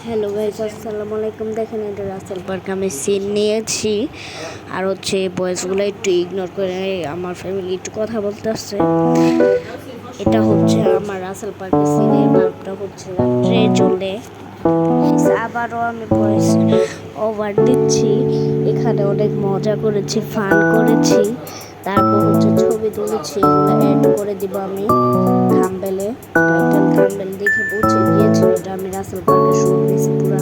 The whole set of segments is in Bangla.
হ্যালো গাইস, আসসালামু আলাইকুম। দেখেন, এটা রাসেল পার্ক আমি সিন নিয়েছি। আর হচ্ছে বয়েসগুলো একটু ইগনোর করে আমার ফ্যামিলি একটু কথা বলতে আসছে। এটা হচ্ছে আমার রাসেল পার্কের সিনের বাল্বটা হচ্ছে রাত্রে চলে। আবারও আমি ভয়েস ওভার দিচ্ছি। এখানে অনেক মজা করেছি, ফান করেছি। তারপর হচ্ছে ছবি তুলেছি, এগুলো অ্যাড করে দিব আমি থাম্বনেলে। টাইটেল থাম্বনেল দেখে বুঝে গিয়েছি এটা আমি রাসেল পার্কে শুট দিয়েছি পুরা।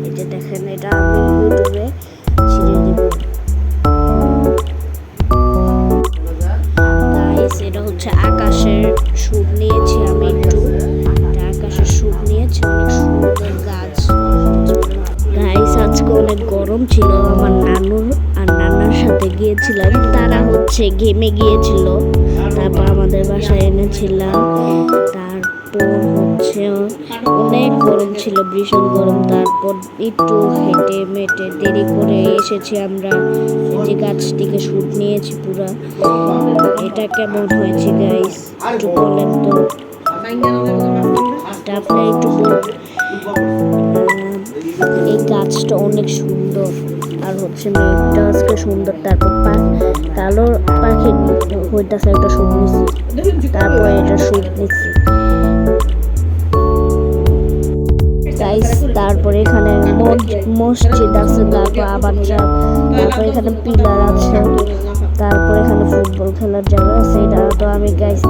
এই যে দেখেন, এটা আমি ইউটিউবে ছেড়ে দিব। গাইস, এটা হচ্ছে আকাশের শুট নিয়েছি আমি একটু। আকাশের শুট নিয়েছি, অনেক সুন্দর গাছ। গাইস, আজকে অনেক গরম ছিল। আমার নানুর আর নানার সাথে গিয়েছিলাম, তারা হচ্ছে ঘেমে গিয়েছিল। তারপর আমাদের বাসায় এনেছিলাম। তারপর হচ্ছে অনেক গরম ছিল, ভীষণ গরম। তারপর একটু হেঁটে মেটে দেরি করে এসেছি আমরা। যে গাছটিকে শুট নিয়েছি পুরা। এটা কেমন হয়েছে গাইস একটু বলেন তো। আপনি একটু এই গাছটা অনেক সুন্দর। আর হচ্ছে মেঘটা আজকে সুন্দর। তারপর কালো পাখি হইতাছে একটা শুট নিছি। তারপর এটা শুট নিছি গাইস। তারপরে এখানে মসজিদ আছে। তারপর আবার তারপর এখানে পিলার আছে। তারপর এখানে ফুটবল খেলার জায়গা আছে। এটা তো আমি গাইস